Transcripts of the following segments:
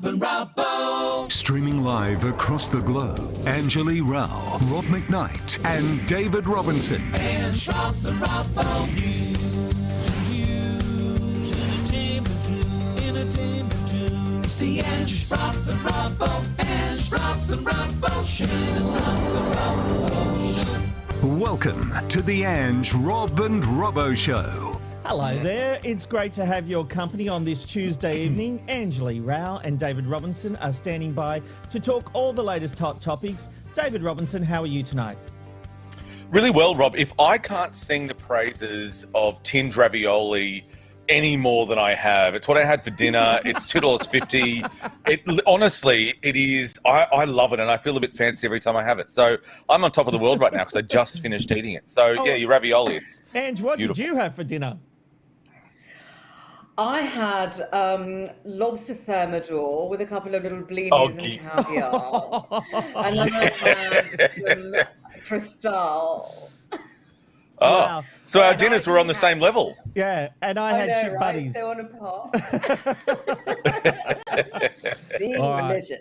and Robbo. Streaming live across the globe, Anjali Rao, Rob McKnight, and David Robinson. Ange, Rob and Robbo. News and views, entertainment too. It's the Ange, Rob and Robbo. Ange, Rob and Robbo Show. Rob and Robbo Show. Welcome to the Ange, Rob and Robbo Show. Hello there. It's great to have your company on this Tuesday evening. Anjali Rao and David Robinson are standing by to talk all the latest hot topics. David Robinson, how are you tonight? Really well, Rob. If I can't sing the praises of tinned ravioli any more than I have, it's what I had for dinner. It's $2.50. Honestly, it is. I love it, and I feel a bit fancy every time I have it. So I'm on top of the world right now because I just finished eating it. So yeah, your ravioli. It's Ange, what beautiful. did you have for dinner? I had lobster thermidor with a couple of little blinis and caviar. And then I had some crystal. Oh, Wow. So our dinners were on the same level. Yeah, and I had chip right? buddies. So on a par. All right. Delicious.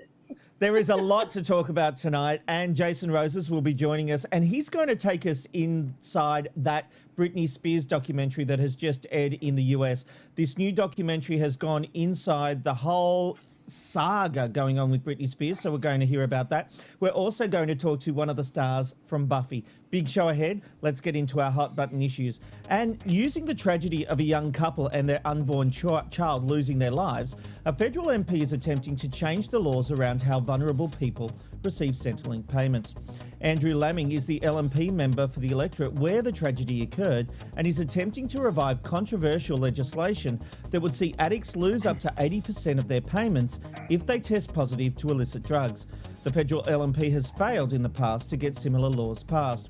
There is a lot to talk about tonight, and Jason Roses will be joining us, and he's going to take us inside that Britney Spears documentary that has just aired in the US. This new documentary has gone inside the whole saga going on with Britney Spears, so we're going to hear about that. We're also going to talk to one of the stars from Buffy. Big show ahead. Let's get into our hot button issues. And using the tragedy of a young couple and their unborn child losing their lives, a federal MP is attempting to change the laws around how vulnerable people receive Centrelink payments. Andrew Laming is the LNP member for the electorate where the tragedy occurred, and is attempting to revive controversial legislation that would see addicts lose up to 80% of their payments if they test positive to illicit drugs. The federal LNP has failed in the past to get similar laws passed.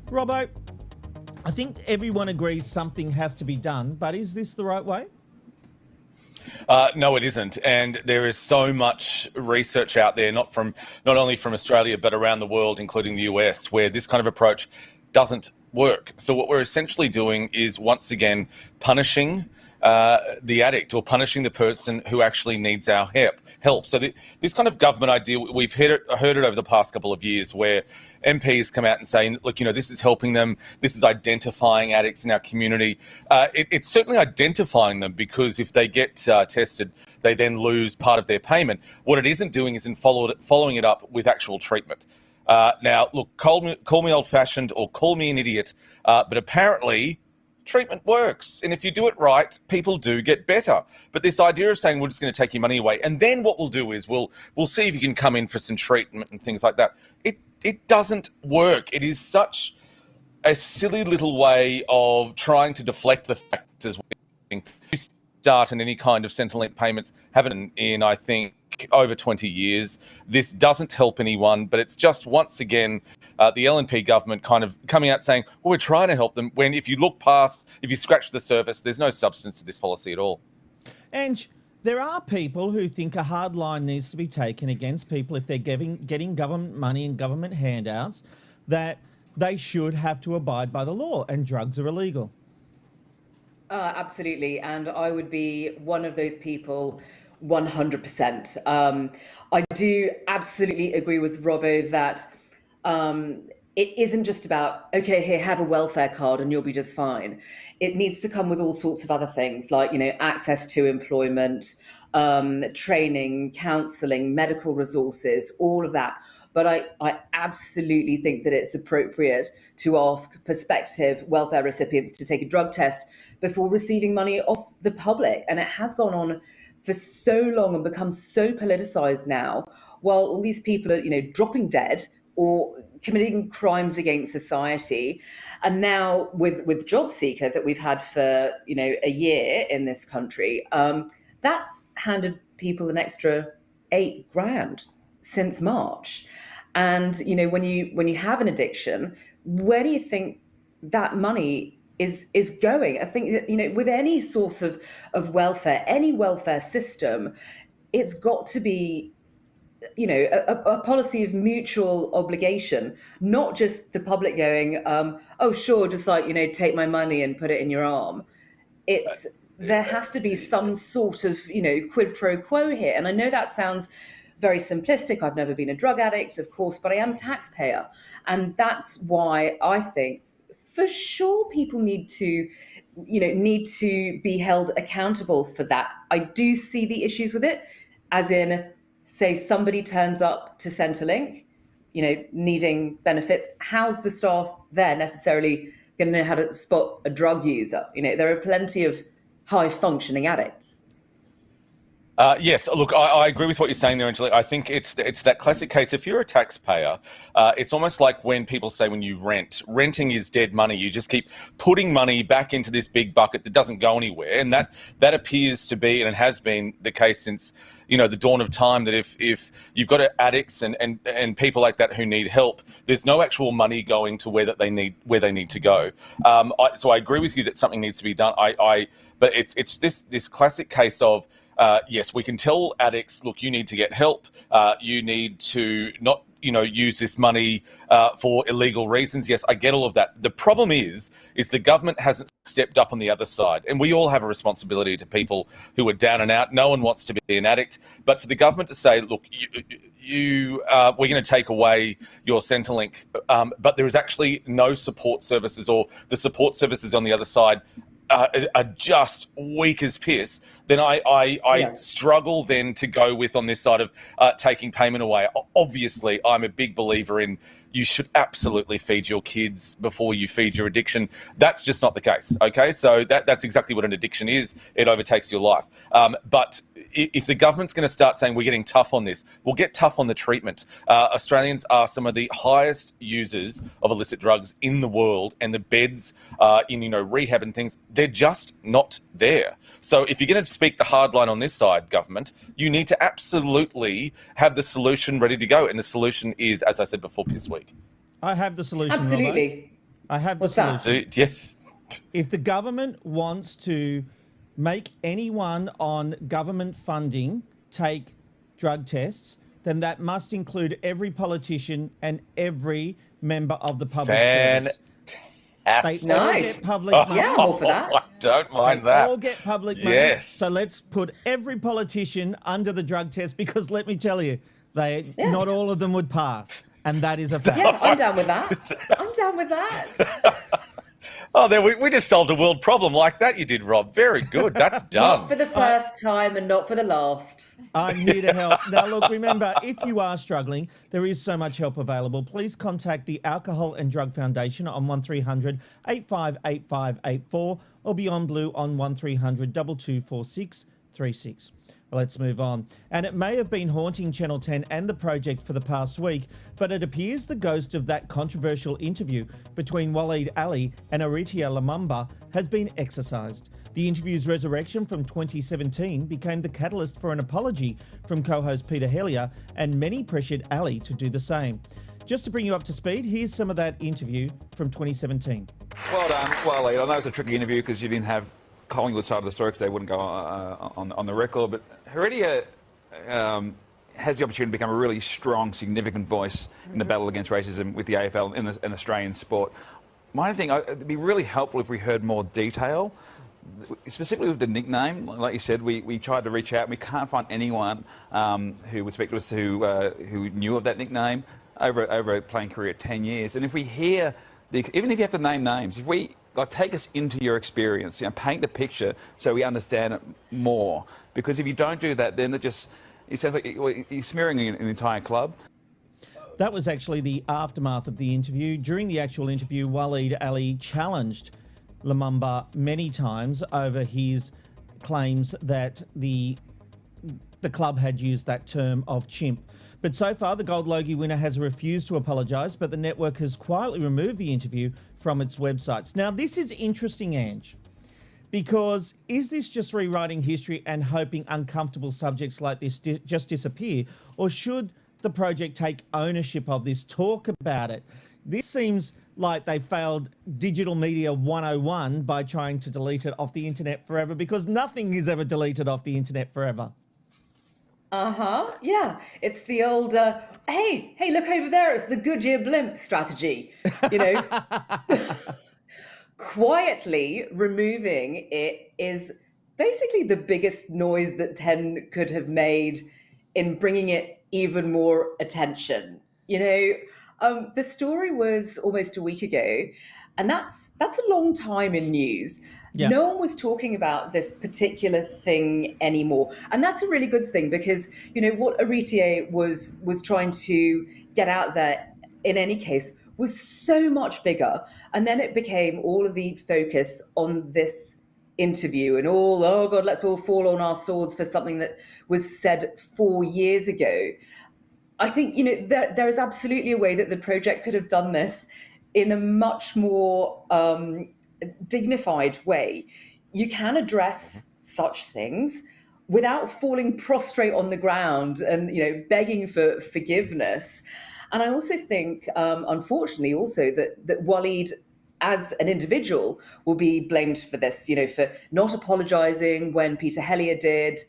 Robbo, I think everyone agrees something has to be done, but is this the right way? No, it isn't. And there is so much research out there, not only from Australia, but around the world, including the US, where this kind of approach doesn't work. So what we're essentially doing is once again punishing the addict, or punishing the person who actually needs our help. So this kind of government idea, we've heard it over the past couple of years, where MPs come out and say, look, this is helping them. This is identifying addicts in our community. It's certainly identifying them, because if they get tested, they then lose part of their payment. What it isn't doing is following it up with actual treatment. Now, look, call me old-fashioned or call me an idiot, but apparently treatment works. And if you do it right, people do get better. But this idea of saying we're just going to take your money away, and then what we'll do is we'll see if you can come in for some treatment and things like that, it doesn't work. It is such a silly little way of trying to deflect the fact as we start in any kind of Centrelink payments haven't in, I think, over 20 years. This doesn't help anyone, but it's just, once again, the LNP government kind of coming out saying, well, we're trying to help them, when if you scratch the surface, there's no substance to this policy at all. And there are people who think a hard line needs to be taken against people if they're getting government money and government handouts, that they should have to abide by the law, and drugs are illegal. Absolutely. And I would be one of those people 100%. I do absolutely agree with Robbo that it isn't just about, okay, here, have a welfare card and you'll be just fine. It needs to come with all sorts of other things like, access to employment, training, counselling, medical resources, all of that. But I absolutely think that it's appropriate to ask prospective welfare recipients to take a drug test before receiving money off the public. And it has gone on for so long and become so politicized now, while all these people are, dropping dead or committing crimes against society. And now with JobSeeker that we've had for, a year in this country, that's handed people an extra $8,000 since March. And, when you have an addiction, where do you think that money is going? I think that, with any source of welfare, any welfare system, it's got to be, a policy of mutual obligation, not just the public going, oh, sure, just take my money and put it in your arm. It's there has to be some sort of, quid pro quo here. And I know that sounds very simplistic. I've never been a drug addict, of course, but I am a taxpayer. And that's why I think for sure people need to be held accountable for that. I do see the issues with it, as in, say somebody turns up to Centrelink, needing benefits. How's the staff there necessarily going to know how to spot a drug user? There are plenty of high functioning addicts. Yes, look, I agree with what you're saying there, Angela. I think it's that classic case. If you're a taxpayer, it's almost like when people say when you rent, renting is dead money. You just keep putting money back into this big bucket that doesn't go anywhere. And that appears to be, and it has been the case since, the dawn of time, that if you've got addicts and people like that who need help, there's no actual money going to where they need to go. So I agree with you that something needs to be done. But it's this classic case of, yes, we can tell addicts, look, you need to get help. You need to not, use this money for illegal reasons. Yes, I get all of that. The problem is the government hasn't stepped up on the other side. And we all have a responsibility to people who are down and out. No one wants to be an addict. But for the government to say, look, we're going to take away your Centrelink, but there is actually no support services, or the support services on the other side are just weak as piss, then I struggle then to go with on this side of taking payment away. Obviously, I'm a big believer in you should absolutely feed your kids before you feed your addiction. That's just not the case, okay? So that's exactly what an addiction is. It overtakes your life. But if the government's going to start saying we're getting tough on this, we'll get tough on the treatment. Australians are some of the highest users of illicit drugs in the world, and the beds in rehab and things, they're just not there. So if you're going to speak the hard line on this side, government, you need to absolutely have the solution ready to go. And the solution is, as I said before, piss week. I have the solution. Absolutely. Robbo. I have the What's solution. that? Yes. If the government wants to make anyone on government funding take drug tests, then that must include every politician and every member of the public service. They all get public money. Yeah, I'm all for that. I don't mind They that. all get public money. Yes. So let's put every politician under the drug test, because let me tell you, not all of them would pass. And that is a fact. Yeah, I'm down with that. I'm down with that. Oh, there we just solved a world problem like that. You did, Rob. Very good. That's done. Not for the first time and not for the last. I'm here to help. Now, look, remember, if you are struggling, there is so much help available. Please contact the Alcohol and Drug Foundation on 1300 858584 or Beyond Blue on 1300 2246 36. Let's move on. And it may have been haunting Channel 10 and the project for the past week, but it appears the ghost of that controversial interview between Waleed Ali and Aritia Lumumba has been exorcised. The interview's resurrection from 2017 became the catalyst for an apology from co-host Peter Hellier, and many pressured Ali to do the same. Just to bring you up to speed, here's some of that interview from 2017. Well done, Waleed. I know it's a tricky interview because you didn't have Collingwood side of the story because they wouldn't go on the record, but Heredia has the opportunity to become a really strong, significant voice in the battle against racism with the AFL and Australian sport. My thing, it'd be really helpful if we heard more detail, specifically with the nickname. Like you said, we tried to reach out and we can't find anyone who would speak to us who knew of that nickname over a playing career of 10 years. And if we hear, even if you have to name names, if we take us into your experience, paint the picture so we understand it more. Because if you don't do that, then it sounds like you're smearing an entire club. That was actually the aftermath of the interview. During the actual interview, Waleed Ali challenged Lumumba many times over his claims that the club had used that term of chimp. But so far, the Gold Logie winner has refused to apologise, but the network has quietly removed the interview from its websites. Now, this is interesting, Ange, because is this just rewriting history and hoping uncomfortable subjects like this just disappear? Or should the project take ownership of this, talk about it? This seems like they failed Digital Media 101 by trying to delete it off the internet forever, because nothing is ever deleted off the internet forever. Yeah. It's the old, hey, look over there. It's the Goodyear blimp strategy, Quietly removing it is basically the biggest noise that 10 could have made in bringing it even more attention. The story was almost a week ago, and that's a long time in news. Yeah. No one was talking about this particular thing anymore, and that's a really good thing, because what Aritier was trying to get out there in any case was so much bigger, and then it became all of the focus on this interview and all, oh God, let's all fall on our swords for something that was said 4 years ago. I think, there is absolutely a way that the project could have done this in a much more dignified way. You can address such things without falling prostrate on the ground and, begging for forgiveness. And I also think, unfortunately, also that Waleed, as an individual, will be blamed for this, for not apologizing when Peter Hellier did,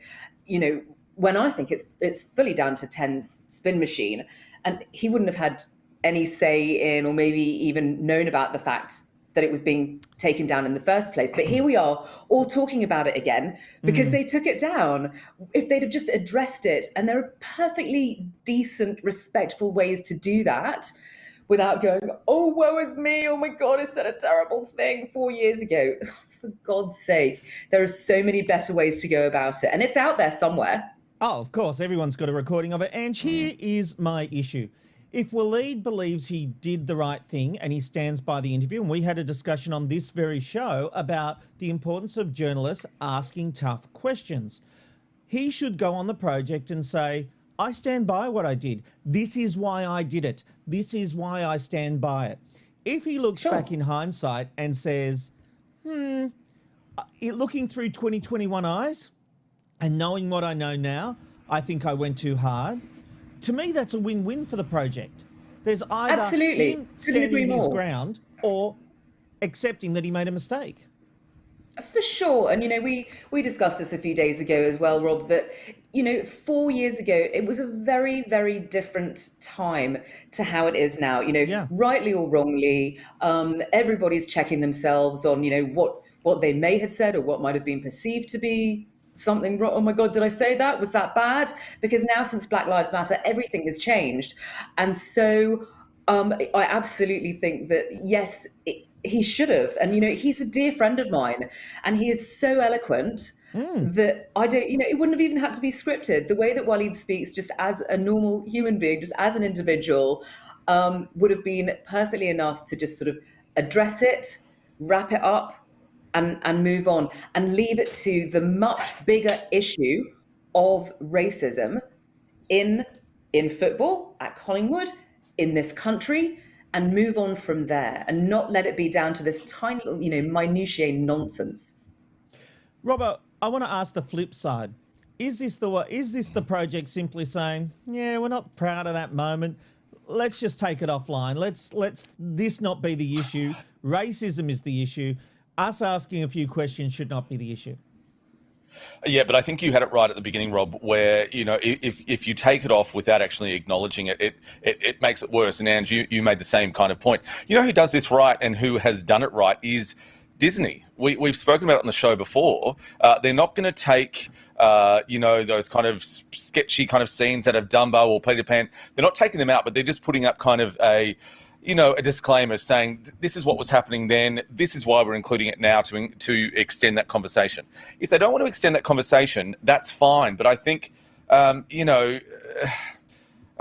when I think it's fully down to 10's spin machine. And he wouldn't have had any say in, or maybe even known about the fact that it was being taken down in the first place. But here we are all talking about it again because they took it down. If they'd have just addressed it, and there are perfectly decent, respectful ways to do that without going, oh, woe is me, oh my God, I said a terrible thing 4 years ago. For God's sake, there are so many better ways to go about it. And it's out there somewhere. Oh, of course, everyone's got a recording of it. And here is my issue. If Waleed believes he did the right thing and he stands by the interview, and we had a discussion on this very show about the importance of journalists asking tough questions, he should go on the project and say, I stand by what I did. This is why I did it. This is why I stand by it. If he looks back in hindsight and says, looking through 2021 eyes and knowing what I know now, I think I went too hard. To me, that's a win-win for the project. There's either Absolutely. him standing his ground or accepting that he made a mistake. For sure. And, we discussed this a few days ago as well, Rob, that, 4 years ago, it was a very, very different time to how it is now. Rightly or wrongly, everybody's checking themselves on, what they may have said or what might have been perceived to be something wrong. Oh my God, did I say that? Was that bad? Because now, since Black Lives Matter, everything has changed. And so I absolutely think that, yes, he should have. And, he's a dear friend of mine, and he is so eloquent that I don't, it wouldn't have even had to be scripted. The way that Waleed speaks, just as a normal human being, just as an individual, would have been perfectly enough to just sort of address it, wrap it up, and move on, and leave it to the much bigger issue of racism in football, at Collingwood, in this country, and move on from there, and not let it be down to this tiny little, minutiae nonsense. Robert, I want to ask the flip side. Is this the project simply saying, yeah, we're not proud of that moment, let's just take it offline, let's this not be the issue, racism is the issue, us asking a few questions should not be the issue? Yeah, but I think you had it right at the beginning, Rob, where, if you take it off without actually acknowledging it, it makes it worse. And Ange, you made the same kind of point. Who does this right and who has done it right is Disney. We've spoken about it on the show before. They're not going to take, those kind of sketchy kind of scenes out of Dumbo or Peter Pan. They're not taking them out, but they're just putting up kind of a disclaimer saying this is what was happening then. This is why we're including it now to extend that conversation. If they don't want to extend that conversation, that's fine. But I think, a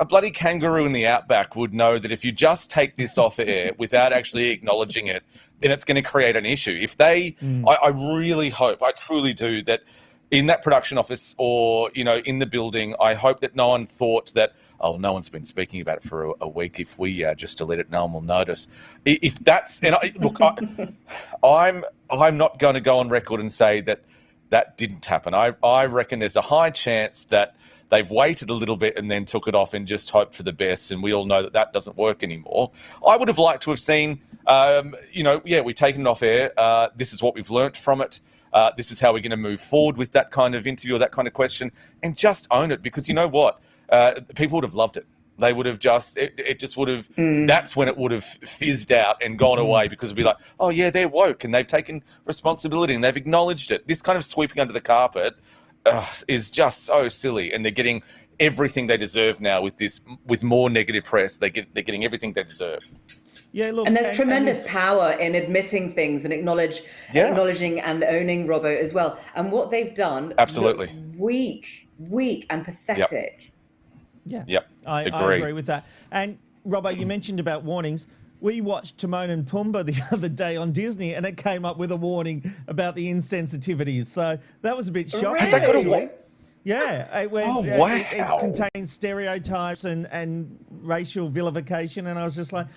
bloody kangaroo in the outback would know that if you just take this off air without actually acknowledging it, then it's going to create an issue. If they, I really hope, I truly do, that in that production office or, in the building, I hope that no one thought that, oh, no one's been speaking about it for a week. If we just delete it, no one will notice. If that's, and I'm not going to go on record and say that didn't happen. I reckon there's a high chance that they've waited a little bit and then took it off and just hoped for the best. And we all know that doesn't work anymore. I would have liked to have seen, we've taken it off air. This is what we've learnt from it. This is how we're going to move forward with that kind of interview or that kind of question, and just own it, because you know what? People would have loved it. They would have just, it just would have, that's when it would have fizzed out and gone away, because it'd be like, oh yeah, they're woke and they've taken responsibility and they've acknowledged it. This kind of sweeping under the carpet is just so silly, and they're getting everything they deserve now with this, with more negative press. They're getting everything they deserve. Yeah, look, and there's tremendous power in admitting things and acknowledging and owning, Robbo, as well. And what they've done, absolutely, looks weak and pathetic. Yep. I agree with that. And Robbo, you mentioned about warnings. We watched Timon and Pumbaa the other day on Disney, and it came up with a warning about the insensitivities. So that was a bit shocking. Really? Has that got a warning? Yeah. It contains stereotypes and racial vilification, and I was just like,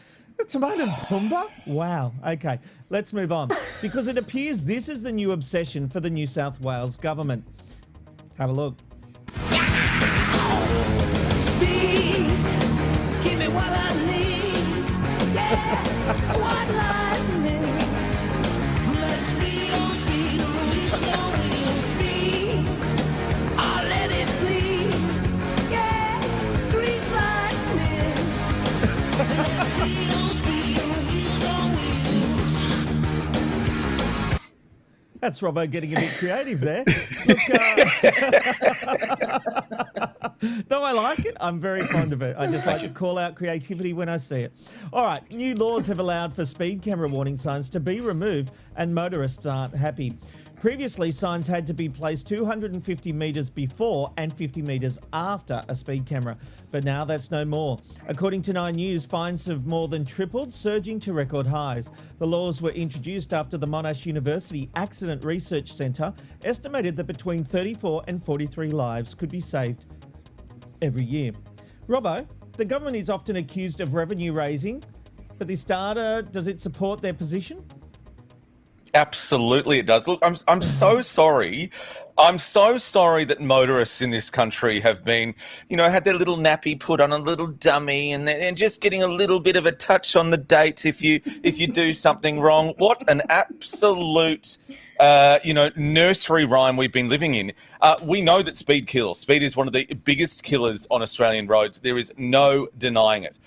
Timon and Pumbaa? Wow. Okay, let's move on. Because it appears this is the new obsession for the New South Wales government. Have a look. Speed, give me what I need. Yeah, what I need. Let's speed on speed, wheels on wheels. Speed, I'll let it bleed. Yeah, grease lightning. Speed on speed, wheels on wheels. That's Robbo getting a bit creative there. Look, though I like it, I'm very fond of it. I just like to call out creativity when I see it. All right, new laws have allowed for speed camera warning signs to be removed, and motorists aren't happy. Previously, signs had to be placed 250 metres before and 50 metres after a speed camera, but now that's no more. According to 9 News, fines have more than tripled, surging to record highs. The laws were introduced after the Monash University Accident Research Centre estimated that between 34 and 43 lives could be saved every year. Robbo, the government is often accused of revenue raising, but this data, does it support their position? Absolutely, it does. Look, I'm so sorry. I'm so sorry that motorists in this country have been, had their little nappy put on a little dummy and just getting a little bit of a touch on the dates if you do something wrong. What an absolute nursery rhyme we've been living in. We know that speed kills. Speed is one of the biggest killers on Australian roads. There is no denying it.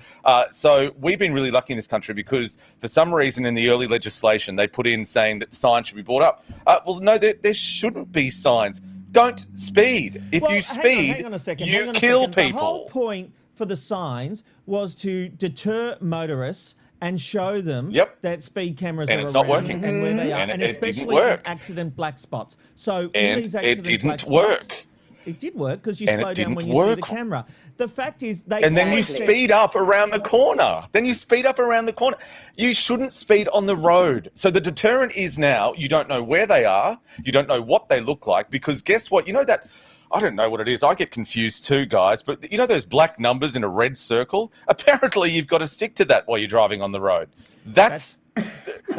So we've been really lucky in this country because for some reason in the early legislation, they put in saying that signs should be brought up. Well, no, there shouldn't be signs. Don't speed. If you speed, hang on a second. you kill people. The whole point for the signs was to deter motorists and show them that speed cameras are it's around not working. and where they are, and especially in accident black spots. So in these accident black spots, it did work because you slow down when you see the camera. The fact is, then you speed up around the corner. You shouldn't speed on the road. So the deterrent is now you don't know where they are, you don't know what they look like, because guess what? You know that. I don't know what it is. I get confused too, guys. But you know those black numbers in a red circle? Apparently, you've got to stick to that while you're driving on the road. That's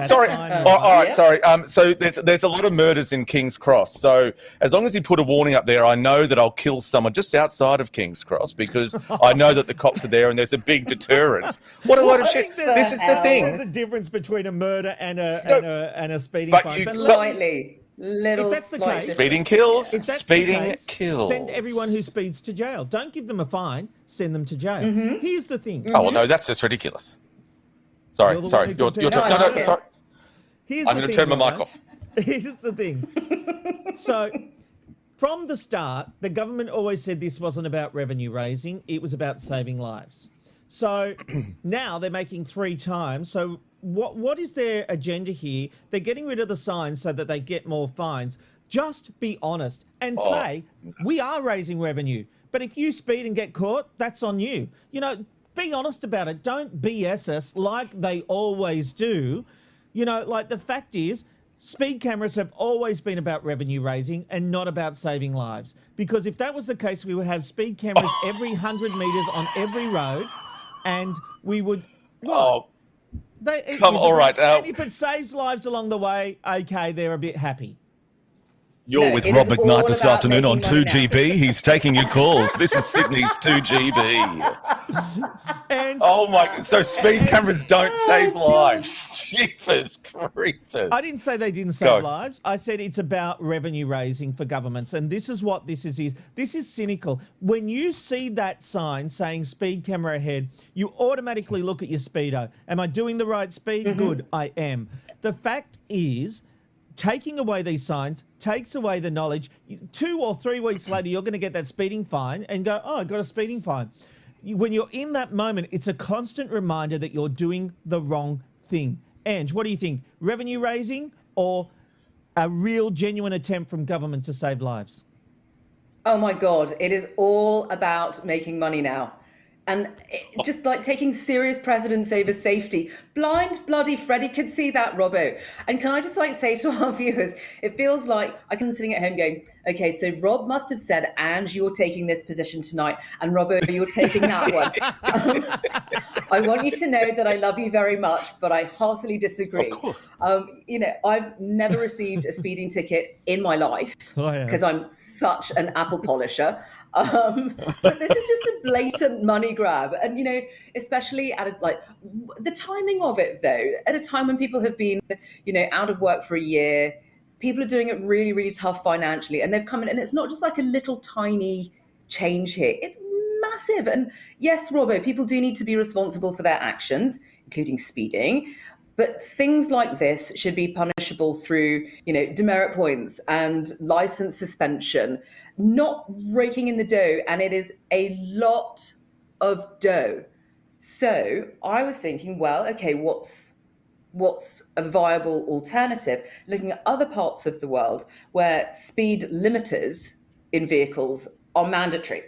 sorry. All right, sorry. So there's a lot of murders in King's Cross. So as long as you put a warning up there, I know that I'll kill someone just outside of King's Cross because I know that the cops are there and there's a big deterrent. What a lot of shit. This is the thing. There's a difference between a murder and a speeding fine. Slightly. If that's the case, speeding kills. If that's Speeding the case, kills. Send everyone who speeds to jail. Don't give them a fine. Send them to jail. Here's the thing. Oh well, no, that's just ridiculous. Sorry. You're sorry. Here's I'm going to turn my mic off. Here's the thing. So, from the start, the government always said this wasn't about revenue raising. It was about saving lives. So now they're making 3 times. So what is their agenda here? They're getting rid of the signs so that they get more fines. Just be honest and say, we are raising revenue. But if you speed and get caught, that's on you. Be honest about it. Don't BS us like they always do. The fact is, speed cameras have always been about revenue raising and not about saving lives. Because if that was the case, we would have speed cameras every 100 metres on every road, and we would... all right. And if it saves lives along the way, okay, they're a bit happy. You're No, with it Rob is all McKnight this about afternoon on making money now. 2GB. He's taking your calls. This is Sydney's 2GB. And Oh my! So speed cameras don't save lives. Jeepers creepers! I didn't say they didn't save lives. I said it's about revenue raising for governments. And this is what this is. This is cynical. When you see that sign saying speed camera ahead, you automatically look at your speedo. Am I doing the right speed? Good, I am. The fact is, taking away these signs takes away the knowledge. 2 or 3 weeks later, you're going to get that speeding fine and go, oh, I got a speeding fine. When you're in that moment, it's a constant reminder that you're doing the wrong thing. Ange, what do you think? Revenue raising or a real genuine attempt from government to save lives? Oh my God, it is all about making money now. And just like taking serious precedence over safety. Blind bloody Freddie could see that, Robbo. And can I just like say to our viewers, it feels like I can sitting at home going, okay, so Rob must have said, Ange, you're taking this position tonight, and Robbo, you're taking that one. I want you to know that I love you very much, but I heartily disagree. Of course. You know, I've never received a speeding ticket in my life because I'm such an apple polisher. But this is just a blatant money grab. And, you know, especially at like the timing of it, though, at a time when people have been, you know, out of work for a year, people are doing it really, really tough financially. And they've come in, and it's not just like a little tiny change here. It's massive. And yes, Robbo, people do need to be responsible for their actions, including speeding. But things like this should be punishable through, you know, demerit points and license suspension, not raking in the dough. And it is a lot of dough. So I was thinking, well, okay, what's a viable alternative? Looking at other parts of the world where speed limiters in vehicles are mandatory.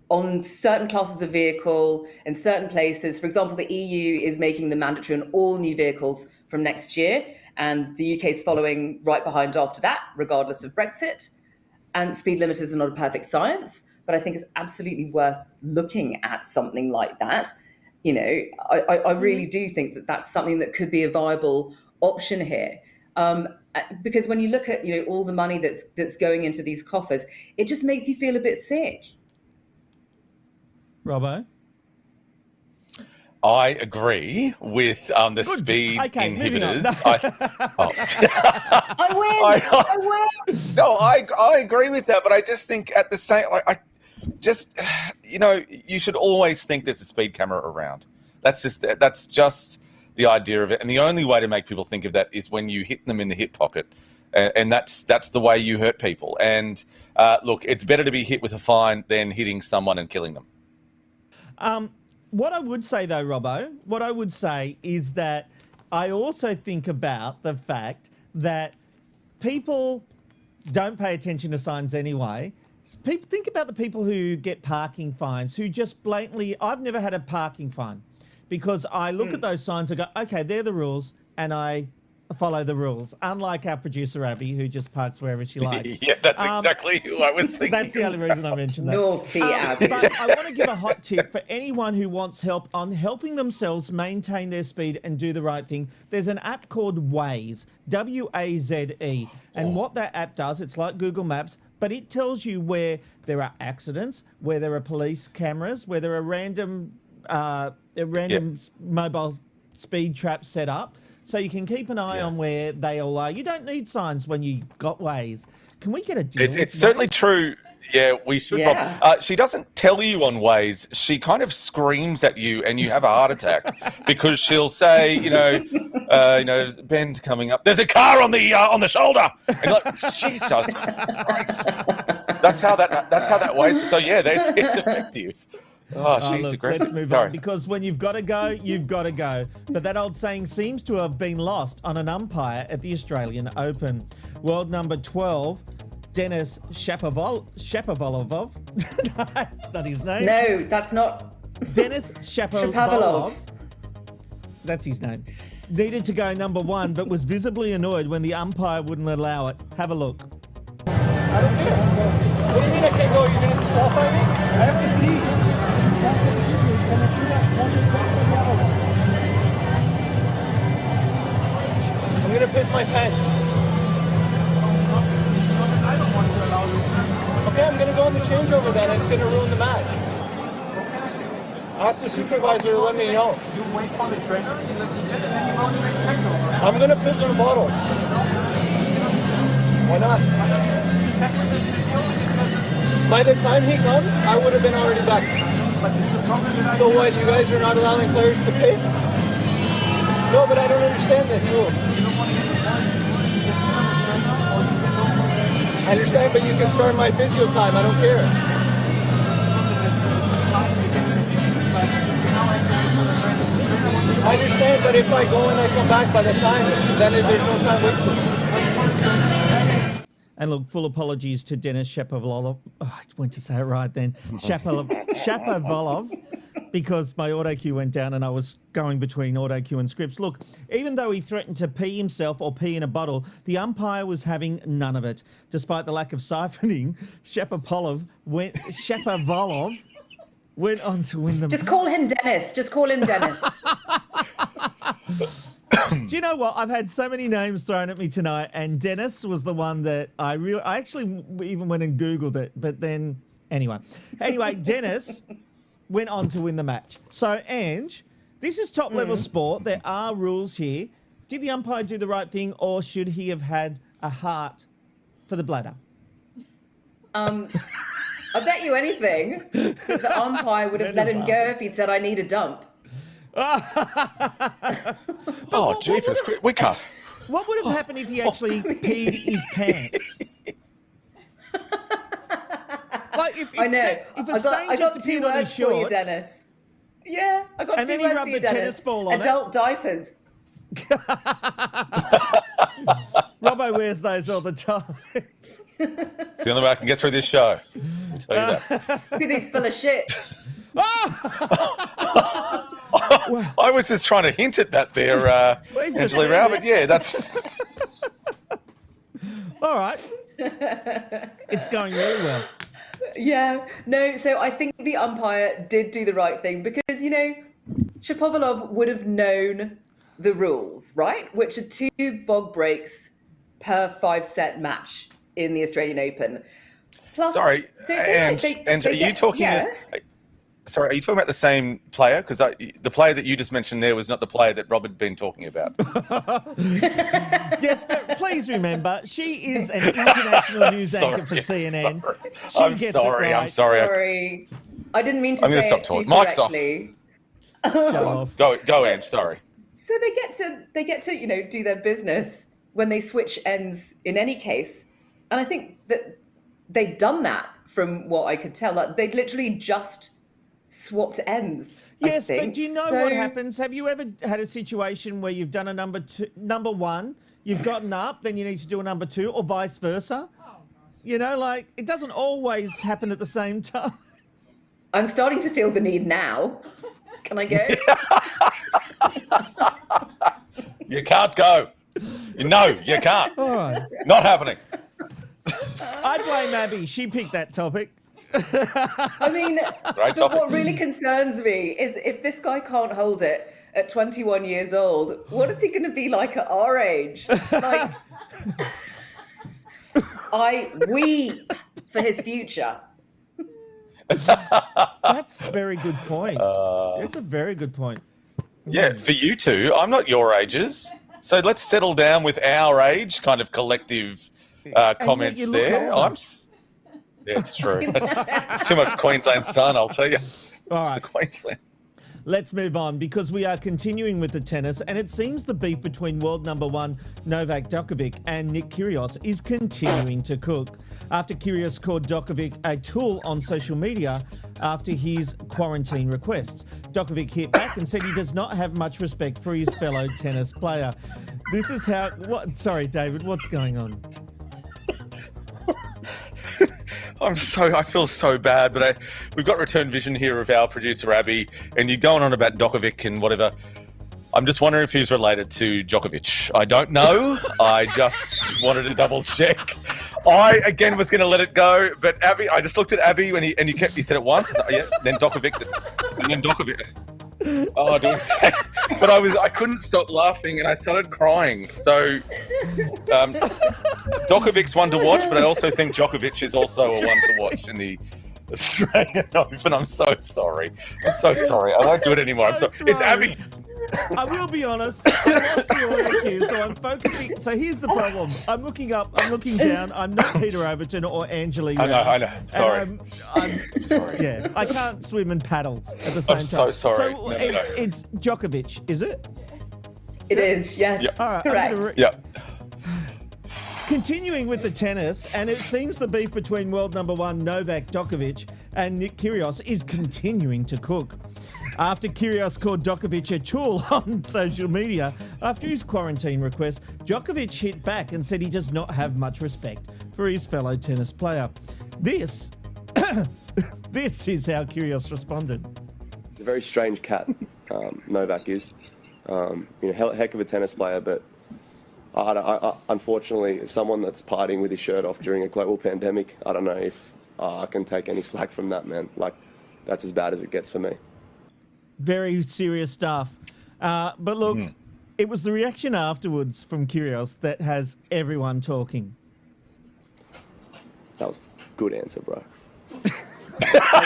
On certain classes of vehicle, in certain places. For example, the EU is making them mandatory on all new vehicles from next year, and the UK is following right behind after that, regardless of Brexit. And speed limiters are not a perfect science, but I think it's absolutely worth looking at something like that. You know, I really do think that that's something that could be a viable option here. Because when you look at, you know, all the money that's going into these coffers, it just makes you feel a bit sick. Robbo? I agree with the speed inhibitors. I win. No, I agree with that, but I just think at the same, like, you know, you should always think there's a speed camera around. That's just the idea of it, and the only way to make people think of that is when you hit them in the hip pocket, and that's the way you hurt people. And look, it's better to be hit with a fine than hitting someone and killing them. What I would say, though, Robbo, what I would say is that I also think about the fact that people don't pay attention to signs anyway. People think about the people who get parking fines, who just blatantly... I've never had a parking fine because I look at those signs and go, okay, they're the rules, and I follow the rules, unlike our producer Abby, who just parks wherever she likes. Yeah, that's exactly who I was thinking. That's the only reason I mentioned that. Naughty Abby. But I want to give a hot tip for anyone who wants help on helping themselves maintain their speed and do the right thing. There's an app called Waze, W-A-Z-E. And what that app does, it's like Google Maps, but it tells you where there are accidents, where there are police cameras, where there are random mobile speed traps set up. So you can keep an eye on where they all are. You don't need signs when you got Waze. Can we get a deal? It's certainly true. Yeah, we should. Yeah. She doesn't tell you on Waze. She kind of screams at you, and you have a heart attack because she'll say, you know, bend coming up. There's a car on the shoulder. And you're like, Jesus Christ. That's how that Waze. So yeah, it's effective. Oh, she's look, aggressive. let's move on, because when you've got to go, you've got to go. But that old saying seems to have been lost on an umpire at the Australian Open. World number 12, Denis Shapovalov. That's not his name. No, that's not. Denis Shapovalov. That's his name. Needed to go number 1, but was visibly annoyed when the umpire wouldn't allow it. Have a look. I don't care. What do you mean I can't go? You're going to disqualify me? I have to leave. I'm gonna piss my pants. Ask the supervisor to let me know. You wait for the trainer, you let me get it, and then you go to the next sector. I'm gonna piss in a bottle. Why not? Check with the video because By the time he comes, I would have been already back. but this is probably a good idea. So what, you guys are not allowing players to piss? No, but I don't understand this rule. You don't want to get the point. You just go to the trainer, or you can go to the I understand, but you can start my physio time. I don't care. I understand, but if I go and I come back by the time, then there's no time wasted. And look, full apologies to Dennis Shapovalov. Oh, I went to say it right then. Shapovalov, because my auto cue went down and I was going between auto cue and scripts. Look, even though he threatened to pee himself or pee in a bottle, the umpire was having none of it. Despite the lack of siphoning, Shapovalov went on to win the... Just call him Dennis. Just call him Dennis. Do you know what? I've had so many names thrown at me tonight, and Dennis was the one that I actually even went and Googled it, but then anyway, Dennis went on to win the match. So, Ange, this is top level sport. There are rules here. Did the umpire do the right thing, or should he have had a heart for the bladder? I bet you anything that the umpire would have let him go if he'd said, I need a dump. Oh, jeepers, we can't. What would have happened if he actually peed his pants? Like if I know. If a I stain got just two appeared on his words for you, shorts, Dennis. Yeah, I got And two then he words rubbed for you, the Dennis. tennis ball on it. Adult diapers. Robbo wears those all the time. It's the only way I can get through this show. I'll tell you that. Who these full of shit. I was just trying to hint at that there, We've just Angela said Rao, it. but yeah, that's... All right. It's going really well. Yeah, no, so I think the umpire did do the right thing because, you know, Shapovalov would have known the rules, right? Which are 2 bog breaks per 5-set match in the Australian Open. Plus, Sorry, and are you talking... Yeah. Sorry, are you talking about the same player? Because the player that you just mentioned there was not the player that Rob had been talking about. Yes, but please remember, she is an international news anchor for CNN. Sorry. She gets it right. I'm sorry. Sorry. I didn't mean to I'm gonna say stop it talking. too Mic's off. correctly. Show off. Go, Ange. Sorry. So they get to, you know, do their business when they switch ends in any case. And I think that they'd done that from what I could tell. Like, they'd literally just swapped ends. Yes, I think. but do you know what happens? Have you ever had a situation where you've done a number one, you've gotten up, then you need to do a number 2, or vice versa? You know, like, it doesn't always happen at the same time. I'm starting to feel the need now. Can I go? You can't go. No, you can't. All right. Not happening. I blame Abby. She picked that topic. I mean, but topic. what really concerns me is if this guy can't hold it at 21 years old, what is he going to be like at our age? Like, I weep for his future. That's a very good point. That's a very good point. Yeah, for you two, I'm not your ages. So let's settle down with our age kind of collective comments you look there. older. Yeah, it's true. It's too much Queensland sun, I'll tell you. All right. Queensland. Let's move on because we are continuing with the tennis, and it seems the beef between world number 1 Novak Djokovic and Nick Kyrgios is continuing to cook. After Kyrgios called Djokovic a tool on social media after his quarantine requests, Djokovic hit back and said he does not have much respect for his fellow tennis player. This is how... Sorry, David, what's going on? I feel so bad, but we've got return vision here of our producer Abby, and you're going on about Djokovic and whatever. I'm just wondering if he's related to Djokovic. I don't know. I just wanted to double check. I again was going to let it go, but Abby, I just looked at Abby when he said it once, yeah, then Djokovic, and then Djokovic. Oh, but I couldn't stop laughing and I started crying. So Djokovic's one to watch, but I also think Djokovic is also a one to watch in the Australian Open. I'm so sorry. I'm so sorry. I won't do it anymore. I'm So sorry. It's Abby. I will be honest. I lost the audio cue, so I'm focusing. So here's the problem. I'm looking up. I'm looking down. I'm not Peter Overton or Angela. I know. Sorry. I'm sorry. Yeah, I can't swim and paddle at the same time. so sorry. So No. it's Djokovic, is it? It is, yes. Yeah. All right. Correct. Yeah. Continuing with the tennis, and it seems the beef between world number one Novak Djokovic and Nick Kyrgios is continuing to cook. After Kyrgios called Djokovic a tool on social media after his quarantine request, Djokovic hit back and said he does not have much respect for his fellow tennis player. This is how Kyrgios responded. He's a very strange cat, Novak is. Heck of a tennis player, but I unfortunately, someone that's partying with his shirt off during a global pandemic, I don't know if I can take any slack from that, man. Like, that's as bad as it gets for me. Very serious stuff. But look, it was the reaction afterwards from Kyrgios that has everyone talking. That was a good answer, bro. Take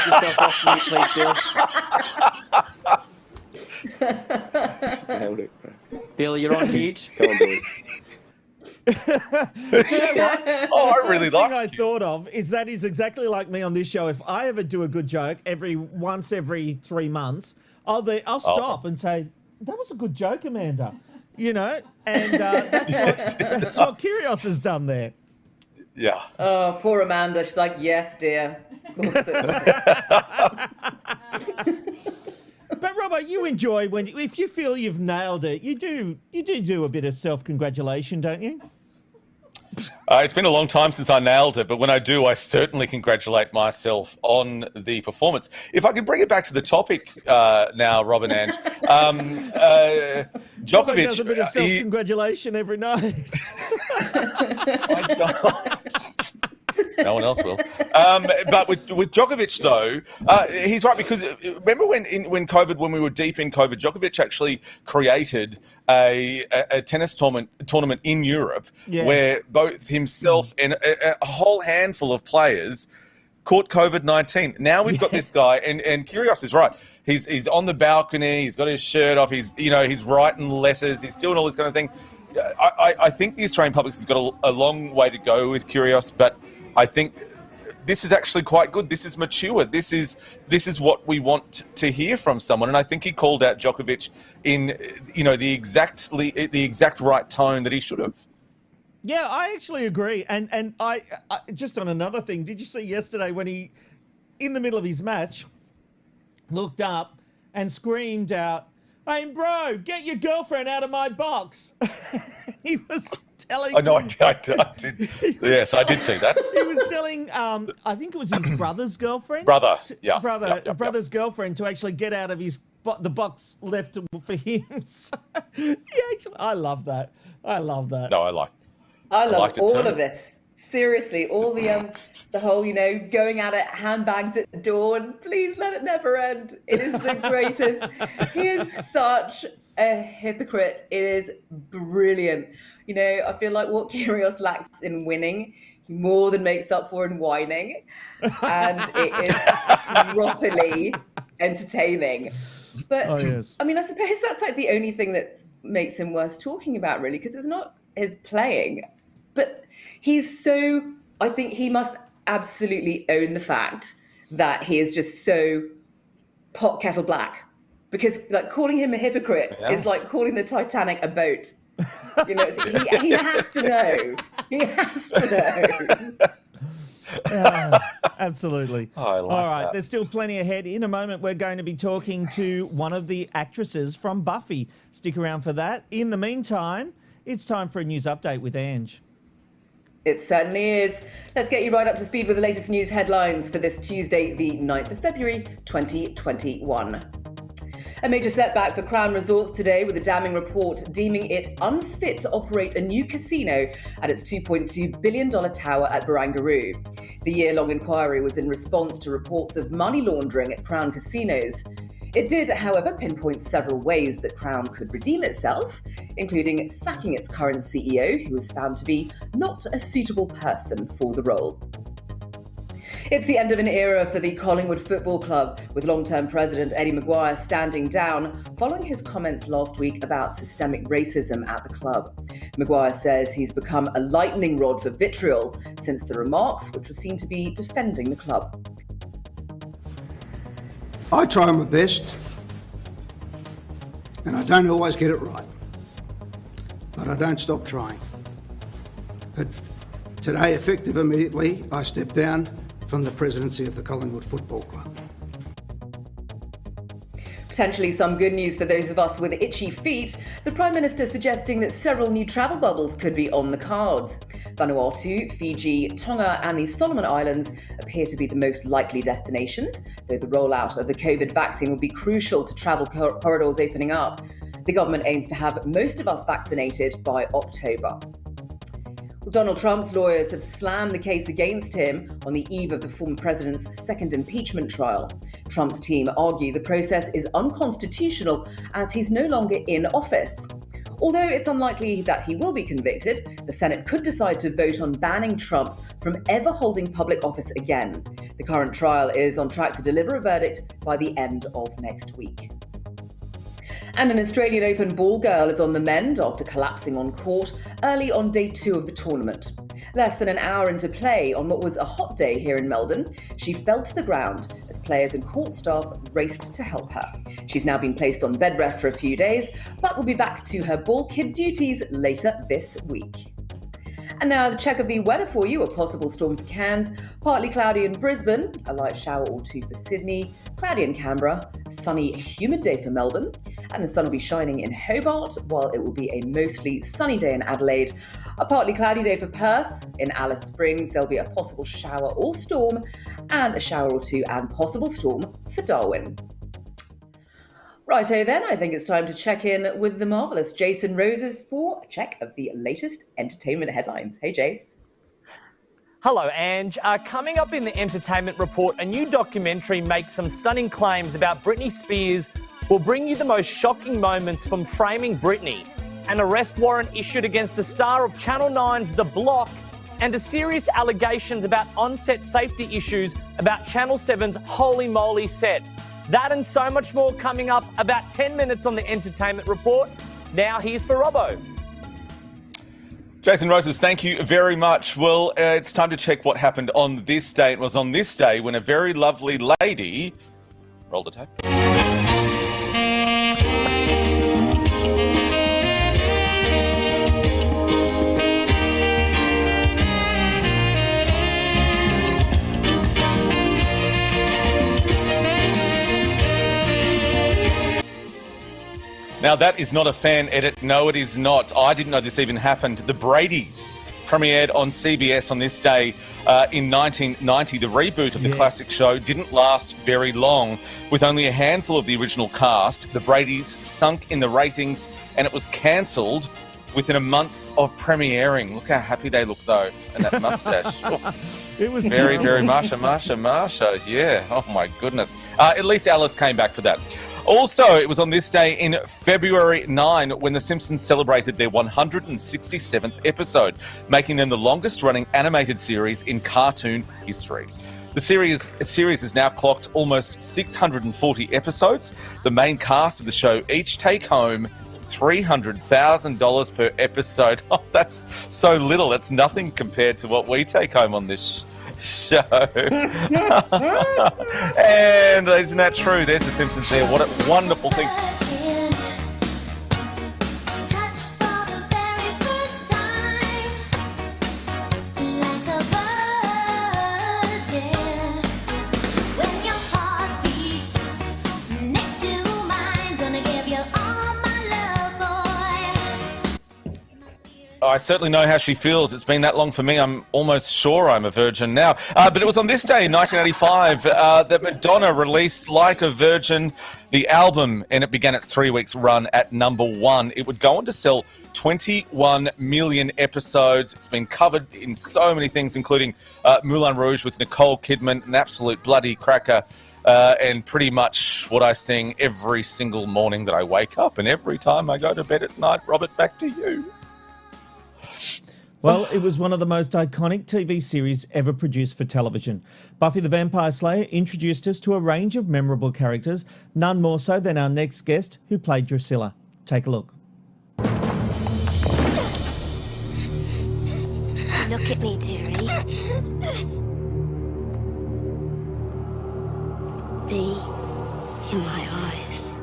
yourself off mute, please, Bill. Nailed it, bro. Bill, you're on mute. Come on, Billy. Do you know what? Oh, I really The first thing like I thought of is that is exactly like me on this show. If I ever do a good joke once every 3 months, I'll stop and say, "That was a good joke, Amanda." You know, and that's what Kyrgios has done there. Yeah. Oh, poor Amanda. She's like, yes, dear. Of course it was. But Robbo, you enjoy if you feel you've nailed it, you do a bit of self-congratulation, don't you? It's been a long time since I nailed it, but when I do, I certainly congratulate myself on the performance. If I can bring it back to the topic now, Robin and Djokovic does a bit of self-congratulation every night. I don't. No one else will. But with Djokovic, though, he's right, because remember when we were deep in COVID, Djokovic actually created a tennis tournament in Europe where both himself and a whole handful of players caught COVID-19. Now we've got this guy, and Kyrgios is right. He's on the balcony. He's got his shirt off. He's writing letters. He's doing all this kind of thing. I think the Australian public has got a long way to go with Kyrgios, but I think this is actually quite good. This is mature. This is what we want to hear from someone. And I think he called out Djokovic in the exact right tone that he should have. Yeah, I actually agree. And I just on another thing, did you see yesterday when he, in the middle of his match, looked up and screamed out, "Hey, bro, get your girlfriend out of my box." He was telling... I know, I did. Yes, I did see that. He was telling, I think it was his brother's girlfriend. Brother's girlfriend to actually get out of the box left for him. So, I love that. I love that. No, I love all of this. Seriously, all the whole, going at it, handbags at the door, and please let it never end. It is the greatest. He is such a hypocrite. It is brilliant. I feel like what Kyrgios lacks in winning, he more than makes up for in whining. And it is properly entertaining. But, yes. I mean, I suppose that's like the only thing that makes him worth talking about, really, because it's not his playing. But I think he must absolutely own the fact that he is just so pot kettle black. Because calling him a hypocrite is like calling the Titanic a boat. He has to know. He has to know. Absolutely. Oh, I like All right, that. there's still plenty ahead. In a moment, we're going to be talking to one of the actresses from Buffy. Stick around for that. In the meantime, it's time for a news update with Ange. It certainly is. Let's get you right up to speed with the latest news headlines for this Tuesday, the 9th of February, 2021. A major setback for Crown Resorts today, with a damning report deeming it unfit to operate a new casino at its $2.2 billion tower at Barangaroo. The year-long inquiry was in response to reports of money laundering at Crown casinos. It did, however, pinpoint several ways that Crown could redeem itself, including sacking its current CEO, who was found to be not a suitable person for the role. It's the end of an era for the Collingwood Football Club, with long-term president Eddie Maguire standing down following his comments last week about systemic racism at the club. Maguire says he's become a lightning rod for vitriol since the remarks, which were seen to be defending the club. I try my best, and I don't always get it right, but I don't stop trying. But today, effective immediately, I step down from the presidency of the Collingwood Football Club. Potentially some good news for those of us with itchy feet. The Prime Minister suggesting that several new travel bubbles could be on the cards. Vanuatu, Fiji, Tonga and the Solomon Islands appear to be the most likely destinations, though the rollout of the COVID vaccine will be crucial to travel corridors opening up. The government aims to have most of us vaccinated by October. Donald Trump's lawyers have slammed the case against him on the eve of the former president's second impeachment trial. Trump's team argue the process is unconstitutional as he's no longer in office. Although it's unlikely that he will be convicted, the Senate could decide to vote on banning Trump from ever holding public office again. The current trial is on track to deliver a verdict by the end of next week. And an Australian Open ball girl is on the mend after collapsing on court early on day 2 of the tournament. Less than an hour into play on what was a hot day here in Melbourne, she fell to the ground as players and court staff raced to help her. She's now been placed on bed rest for a few days, but will be back to her ball kid duties later this week. And now the check of the weather for you. A possible storm for Cairns, partly cloudy in Brisbane, a light shower or two for Sydney, cloudy in Canberra, a sunny, humid day for Melbourne, and the sun will be shining in Hobart, while it will be a mostly sunny day in Adelaide. A partly cloudy day for Perth. In Alice Springs, there'll be a possible shower or storm, and a shower or two and possible storm for Darwin. Righto then, I think it's time to check in with the marvellous Jason Roses for a check of the latest entertainment headlines. Hey, Jace. Hello, Ange. Coming up in the entertainment report, a new documentary makes some stunning claims about Britney Spears. Will bring you the most shocking moments from framing Britney. An arrest warrant issued against a star of Channel 9's The Block, and a serious allegations about on-set safety issues about Channel 7's Holy Moly set. That and so much more coming up about 10 minutes on the entertainment report. Now here's for Robbo. Jason Roses, thank you very much. Well, it's time to check what happened on this day. It was on this day when a very lovely lady... Roll the tape. Now, that is not a fan edit. No, it is not. I didn't know this even happened. The Brady's premiered on CBS on this day in 1990. The reboot of the classic show didn't last very long. With only a handful of the original cast, The Brady's sunk in the ratings and it was cancelled within a month of premiering. Look how happy they look, though, and that moustache. It was very, very Marsha. Yeah. Oh, my goodness. At least Alice came back for that. Also, it was on this day in February 9 when The Simpsons celebrated their 167th episode, making them the longest-running animated series in cartoon history. The series has now clocked almost 640 episodes. The main cast of the show each take home $300,000 per episode. Oh, that's so little. That's nothing compared to what we take home on this show. And isn't that true? There's The Simpsons there. What a wonderful thing. I certainly know how she feels. It's been that long for me. I'm almost sure I'm a virgin now. But it was on this day in 1985 that Madonna released Like a Virgin, the album, and it began its 3 weeks run at #1. It would go on to sell 21 million episodes. It's been covered in so many things, including Moulin Rouge with Nicole Kidman, an absolute bloody cracker. And pretty much what I sing every single morning that I wake up and every time I go to bed at night. Robert, back to you. Well, it was one of the most iconic TV series ever produced for television. Buffy the Vampire Slayer introduced us to a range of memorable characters, none more so than our next guest who played Drusilla. Take a look. Look at me, dearie. Be in my eyes.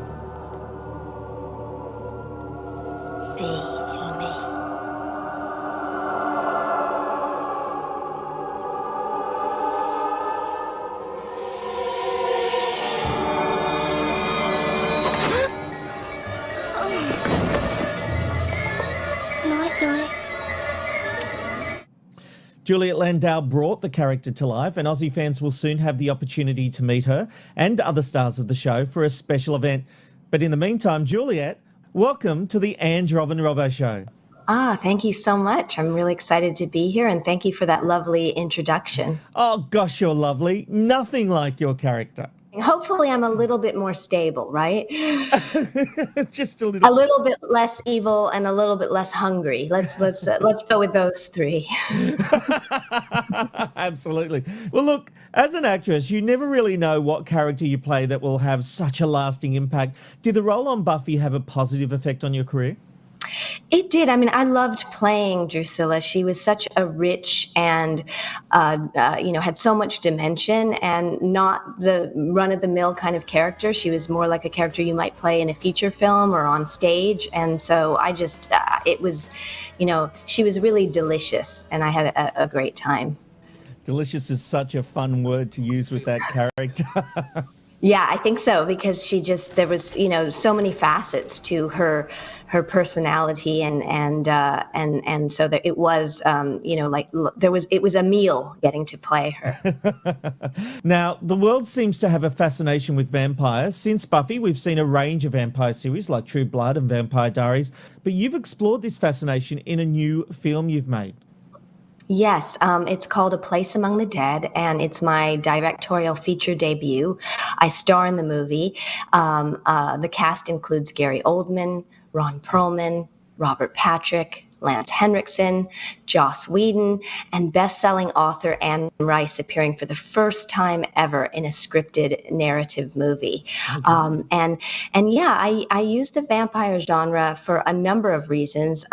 Be in me. Night-night. Juliet Landau brought the character to life, and Aussie fans will soon have the opportunity to meet her and other stars of the show for a special event. But in the meantime, Juliet, welcome to the Ange Robin Robbo Show. Thank you so much. I'm really excited to be here, and thank you for that lovely introduction. Oh, gosh, you're lovely. Nothing like your character. Hopefully I'm a little bit more stable, right? Just a little. A little bit less evil and a little bit less hungry. Let's go with those three. Absolutely. Well, look, as an actress, you never really know what character you play that will have such a lasting impact. Did the role on Buffy have a positive effect on your career? It did. I mean, I loved playing Drusilla. She was such a rich and, had so much dimension and not the run-of-the-mill kind of character. She was more like a character you might play in a feature film or on stage. And so I just, it was, she was really delicious, and I had a great time. Delicious is such a fun word to use with that character. Yeah, I think so, because there was, so many facets to her personality, and so that it was, it was a meal getting to play her. Now, the world seems to have a fascination with vampires. Since Buffy, we've seen a range of vampire series like True Blood and Vampire Diaries, but you've explored this fascination in a new film you've made. Yes, it's called A Place Among the Dead, and it's my directorial feature debut. I star in the movie. The cast includes Gary Oldman, Ron Perlman, Robert Patrick, Lance Henriksen, Joss Whedon, and best-selling author Anne Rice appearing for the first time ever in a scripted narrative movie. Okay. I use the vampire genre for a number of reasons.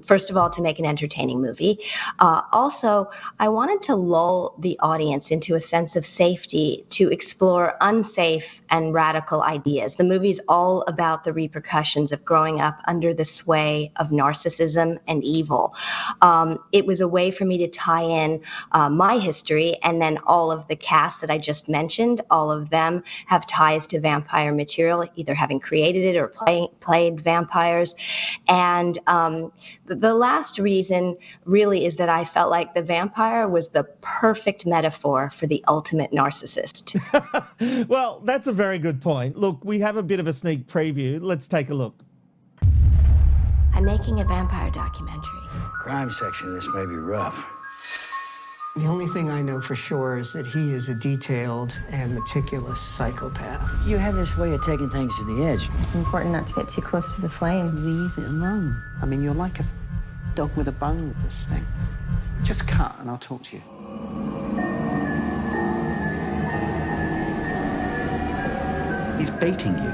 First of all, to make an entertaining movie. Also, I wanted to lull the audience into a sense of safety to explore unsafe and radical ideas. The movie is all about the repercussions of growing up under the sway of narcissism and evil. It was a way for me to tie in my history, and then all of the cast that I just mentioned, all of them have ties to vampire material, either having created it or played vampires. And the last reason really is that I felt like the vampire was the perfect metaphor for the ultimate narcissist. Well, that's a very good point. Look, we have a bit of a sneak preview. Let's take a look. I'm making a vampire documentary. Crime section of this may be rough. The only thing I know for sure is that he is a detailed and meticulous psychopath. You have this way of taking things to the edge. It's important not to get too close to the flame. Leave it alone. I mean, you're like a dog with a bone with this thing. Just cut and I'll talk to you. He's baiting you,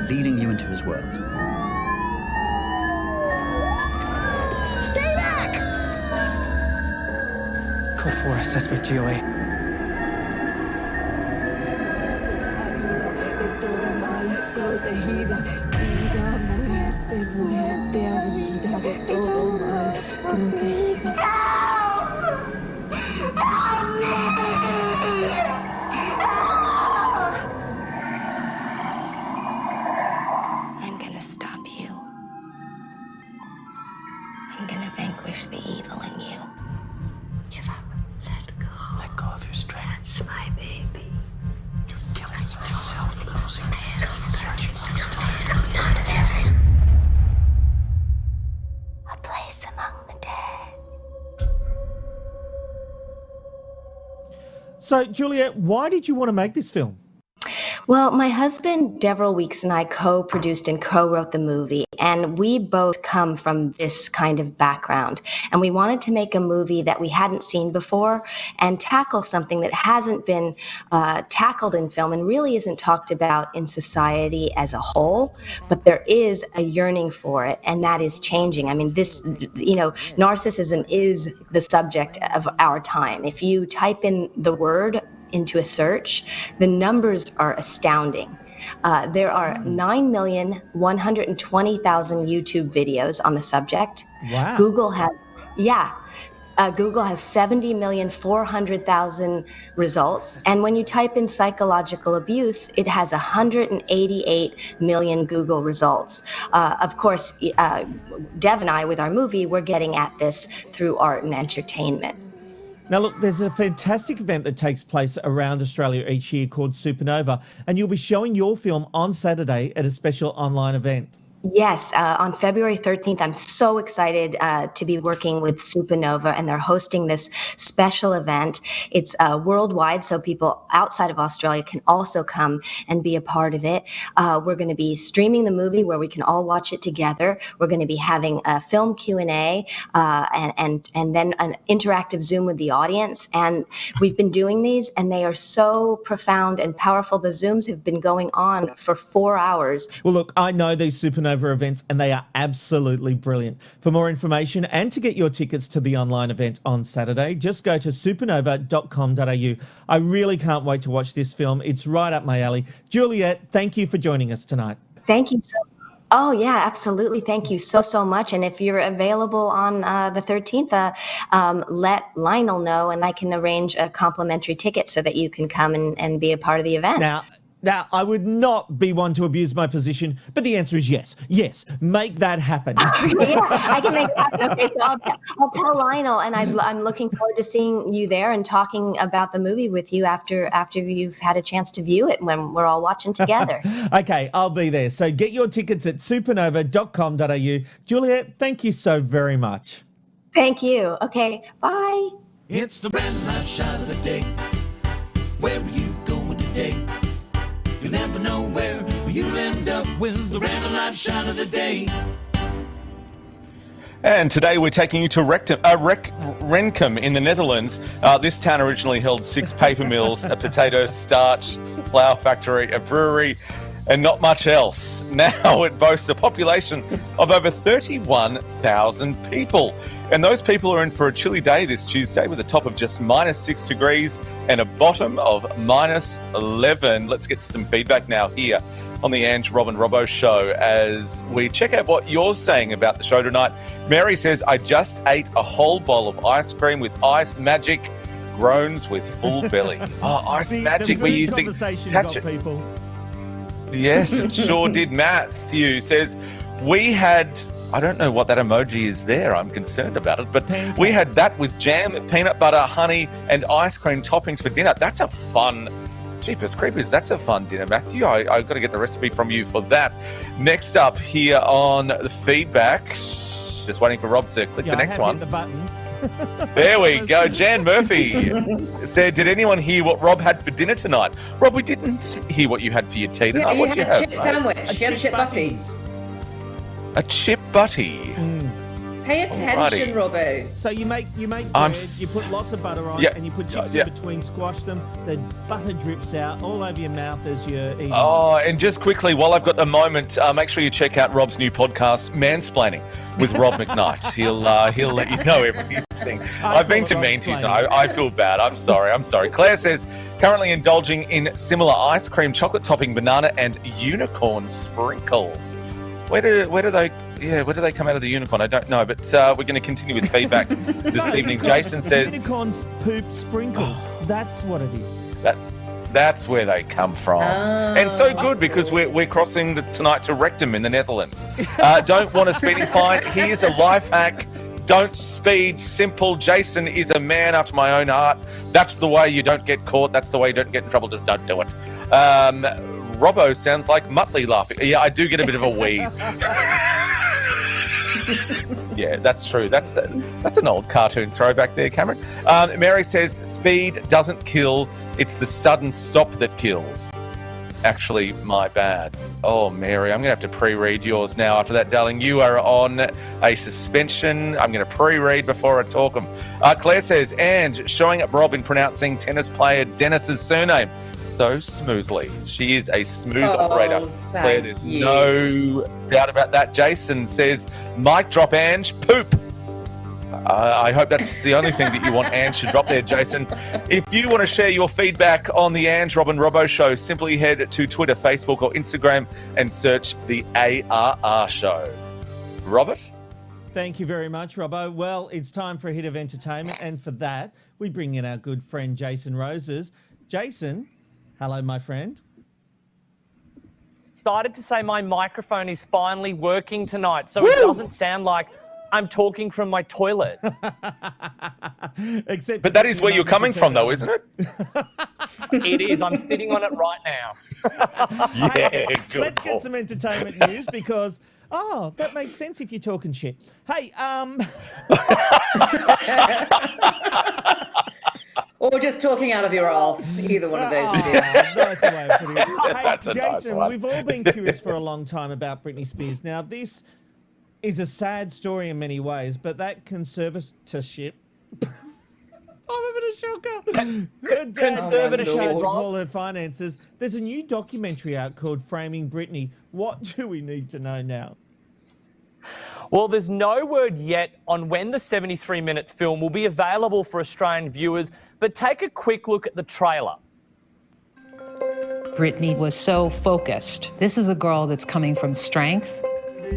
leading you into his world. Stay back! Code 4, suspect GOA. I'm gonna stop you. I'm gonna vanquish the evil in you. Give up. Let go. Let go of your strength. That's my baby. You're killing yourself, losing A place among the dead. So, Juliet, why did you want to make this film? Well, my husband, Deverell Weeks, and I co-produced and co-wrote the movie, and we both come from this kind of background. And we wanted to make a movie that we hadn't seen before and tackle something that hasn't been tackled in film and really isn't talked about in society as a whole. But there is a yearning for it, and that is changing. I mean, narcissism is the subject of our time. If you type in the word into a search, the numbers are astounding. There are 9,120,000 YouTube videos on the subject. Wow. Google has 70,400,000 results. And when you type in psychological abuse, it has 188 million Google results. Of course, Dev and I, with our movie, we're getting at this through art and entertainment. Now, look, there's a fantastic event that takes place around Australia each year called Supernova, and you'll be showing your film on Saturday at a special online event. Yes, on February 13th, I'm so excited to be working with Supernova, and they're hosting this special event. It's worldwide, so people outside of Australia can also come and be a part of it. We're going to be streaming the movie where we can all watch it together. We're going to be having a film Q&A and then an interactive Zoom with the audience. And we've been doing these, and they are so profound and powerful. The Zooms have been going on for 4 hours. Well, look, I know these Supernova events, and they are absolutely brilliant. For more information and to get your tickets to the online event on Saturday, just go to supernova.com.au. I really can't wait to watch this film. It's right up my alley. Juliet, thank you for joining us tonight. Thank you so much. Oh, yeah, absolutely. Thank you so much. And if you're available on the 13th, let Lionel know, and I can arrange a complimentary ticket so that you can come and be a part of the event. Now, I would not be one to abuse my position, but the answer is yes. Yes, make that happen. Yeah, I can make it happen. Okay, so I'll tell Lionel, and I'm looking forward to seeing you there and talking about the movie with you after you've had a chance to view it when we're all watching together. Okay, I'll be there. So get your tickets at supernova.com.au. Juliet, thank you so very much. Thank you. Okay, bye. It's the Random Life Shot of the Day. Where are you going today? You never know where you'll end up with the Random Life Shot of the Day. And today we're taking you to Renkum in the Netherlands. This town originally held 6 paper mills, a potato starch flour factory, a brewery, and not much else. Now it boasts a population of over 31,000 people. And those people are in for a chilly day this Tuesday with a top of just -6 degrees and a bottom of -11. Let's get to some feedback now here on the Ange, Rob and Robbo show as we check out what you're saying about the show tonight. Mary says, I just ate a whole bowl of ice cream with ice magic, groans with full belly. Oh, ice magic. We used to touch it. People. Yes, it sure did. Matthew says, we had... I don't know what that emoji is there. I'm concerned about it. But we had that with jam, peanut butter, honey, and ice cream toppings for dinner. That's a fun, Jeepers Creepers, that's a fun dinner, Matthew. I've got to get the recipe from you for that. Next up here on the feedback, just waiting for Rob to click the next one. The button. There we go. Jan Murphy said, did anyone hear what Rob had for dinner tonight? Rob, we didn't hear what you had for your tea tonight. You What did you had a have? chip sandwich. You had a chip butty. A chip butty. Pay attention, Robbo. So you make bread, you put lots of butter on, and you put chips in between, squash them, the butter drips out all over your mouth as you're eating. Oh, and just quickly, while I've got a moment, make sure you check out Rob's new podcast, Mansplaining, with Rob McKnight. He'll let you know everything. I've been too mean to you, so I feel bad. I'm sorry. Claire says, currently indulging in similar ice cream, chocolate topping, banana, and unicorn sprinkles. Where do they come out of the unicorn? I don't know, but we're going to continue with feedback this evening. Jason says... Unicorns poop sprinkles. That's what it is. That's where they come from. And so good because we're crossing tonight to Rectum in the Netherlands. Don't want a speeding fine. Here's a life hack. Don't speed. Simple. Jason is a man after my own heart. That's the way you don't get caught. That's the way you don't get in trouble. Just don't do it. Robbo sounds like Muttley laughing. Yeah, I do get a bit of a wheeze. Yeah, that's true. That's an old cartoon throwback there, Cameron. Mary says, speed doesn't kill. It's the sudden stop that kills. actually my bad. Oh, Mary, I'm going to have to pre-read yours now after that, darling. You are on a suspension. I'm going to pre-read before I talk them. Claire says, and showing up Rob in pronouncing tennis player Dennis's surname so smoothly. She is a smooth operator. Claire, there's no doubt about that. Jason says, mic drop, Ange, poop. I hope that's the only thing that you want Ange to drop there, Jason. If you want to share your feedback on the Ange, Rob and Robbo show, simply head to Twitter, Facebook or Instagram and search the ARR show. Robert? Thank you very much, Robbo. Well, it's time for a hit of entertainment, and for that, we bring in our good friend Jason Roses. Jason, hello, my friend. Excited to say my microphone is finally working tonight, so it doesn't sound like I'm talking from my toilet. But that is where you're coming from, though, isn't it? It is. I'm sitting on it right now. Yeah, good. Let's get some entertainment news because, that makes sense if you're talking shit. Hey, Or just talking out of your arse. Either one of those. Nice way of putting it. Hey, That's a nice Jason, one. we've all been curious for a long time about Britney Spears. Now, this is a sad story in many ways, but that conservatorship... I'm having a shocker. Her dad in charge of all her finances. There's a new documentary out called Framing Britney. What do we need to know now? Well, there's no word yet on when the 73-minute film will be available for Australian viewers, but take a quick look at the trailer. Britney was so focused. This is a girl that's coming from strength.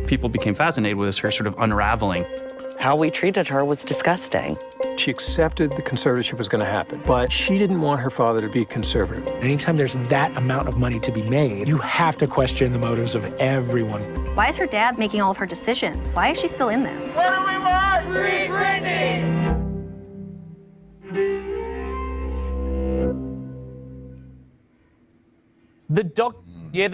People became fascinated with her sort of unraveling. How we treated her was disgusting. She accepted the conservatorship was going to happen, but she didn't want her father to be conservative. Anytime there's that amount of money to be made, you have to question the motives of everyone. Why is her dad making all of her decisions? Why is she still in this? What do we want? Free Britney! The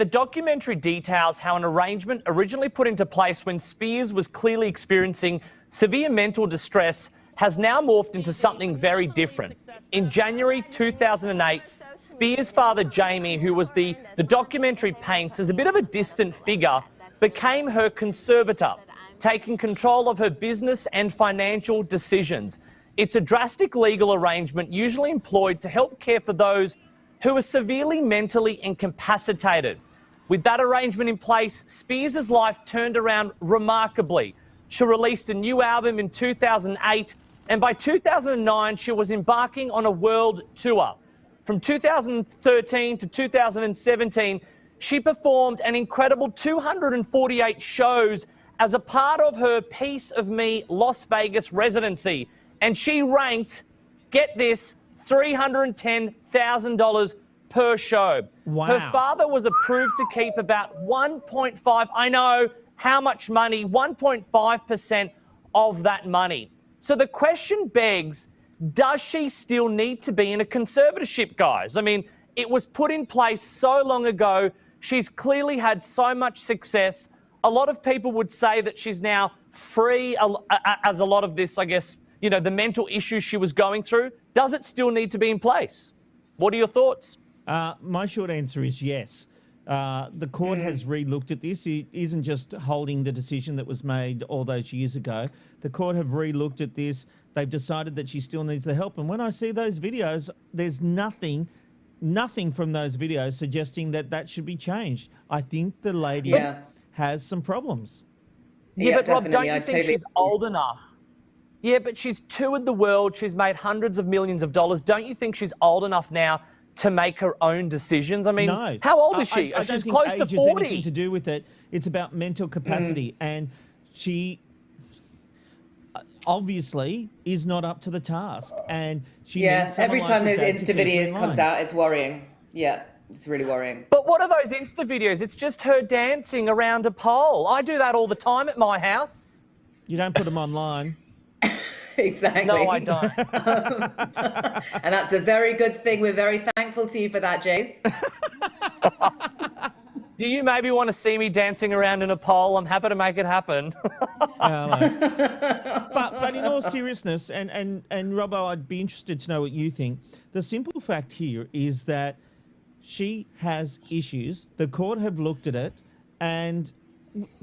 documentary details how an arrangement originally put into place when Spears was clearly experiencing severe mental distress has now morphed into something very different. In January 2008, Spears' father, Jamie, who was the documentary paints as a bit of a distant figure, became her conservator, taking control of her business and financial decisions. It's a drastic legal arrangement usually employed to help care for those who are severely mentally incapacitated. With that arrangement in place, Spears' life turned around remarkably. She released a new album in 2008, and by 2009, she was embarking on a world tour. From 2013 to 2017, she performed an incredible 248 shows as a part of her Piece of Me Las Vegas residency, and she ranked, get this, $310,000 per show. Wow. Her father was approved to keep about 1.5, I know, how much money? 1.5% of that money. So the question begs, does she still need to be in a conservatorship, guys? I mean, it was put in place so long ago. She's clearly had so much success. A lot of people would say that she's now free as a lot of this, I guess, you know, the mental issues she was going through. Does it still need to be in place? What are your thoughts? My short answer is yes. The court has re-looked at this. It isn't just holding the decision that was made all those years ago. The court have re-looked at this. They've decided that she still needs the help. And when I see those videos, there's nothing from those videos suggesting that that should be changed. I think the lady has some problems. Yeah, but Rob, don't you think she's old enough? Yeah, but she's toured the world. She's made hundreds of millions of dollars. Don't you think she's old enough now to make her own decisions? I mean, no. How old is she? I don't She's think close to age has 40. anything to do with it. It's about mental capacity, and she obviously is not up to the task. And she needs someone every like time her those dad to Insta keep her in videos line. comes out, it's worrying. Yeah, it's really worrying. But what are those Insta videos? It's just her dancing around a pole. I do that all the time at my house. You don't put them online. Exactly. No, I don't. And that's a very good thing. We're very thankful to you for that, Jace. Do you maybe want to see me dancing around in a pole? I'm happy to make it happen. But in all seriousness, and Robbo, I'd be interested to know what you think. The simple fact here is that she has issues. The court have looked at it, and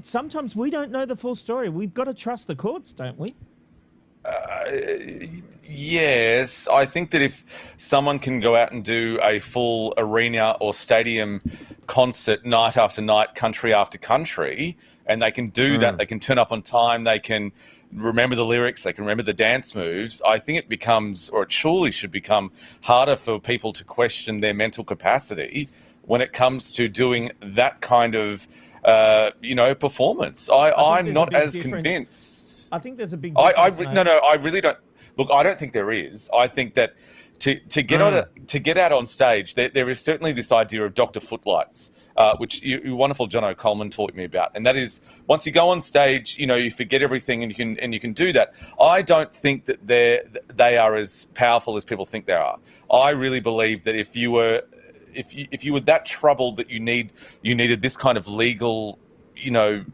sometimes we don't know the full story. We've got to trust the courts, don't we? Yes, I think that if someone can go out and do a full arena or stadium concert night after night, country after country, and they can do that, they can turn up on time, they can remember the lyrics, they can remember the dance moves, I think it becomes, or it surely should become, harder for people to question their mental capacity when it comes to doing that kind of, performance. I'm not as convinced. I think there's a big difference. I really don't. Look, I don't think there is. I think that to get out on stage, there is certainly this idea of Dr. Footlights, which you wonderful Jono Coleman taught me about, and that is once you go on stage, you forget everything and you can do that. I don't think that they are as powerful as people think they are. I really believe that if you were that troubled that you needed this kind of legal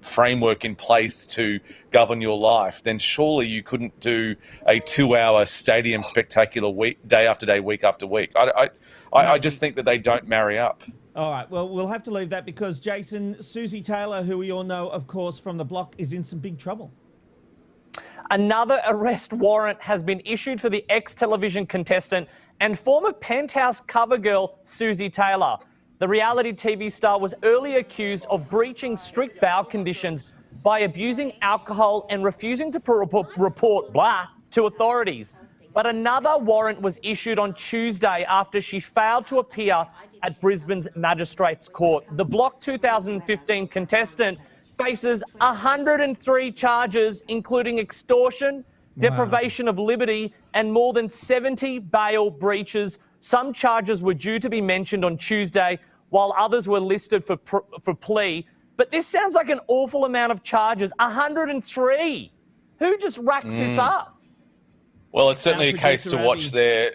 framework in place to govern your life, then surely you couldn't do a 2-hour stadium spectacular day after day, week after week. I just think that they don't marry up. All right, well, we'll have to leave that because, Jason, Susie Taylor, who we all know, of course, from The Block, is in some big trouble. Another arrest warrant has been issued for the ex-television contestant and former Penthouse cover girl, Susie Taylor. The reality TV star was earlier accused of breaching strict bail conditions by abusing alcohol and refusing to report to authorities. But another warrant was issued on Tuesday after she failed to appear at Brisbane's Magistrates Court. The Block 2015 contestant faces 103 charges, including extortion, deprivation of liberty, and more than 70 bail breaches. Some charges were due to be mentioned on Tuesday, while others were listed for plea. But this sounds like an awful amount of charges. 103. Who just racks this up? Well, it's certainly a case to watch there.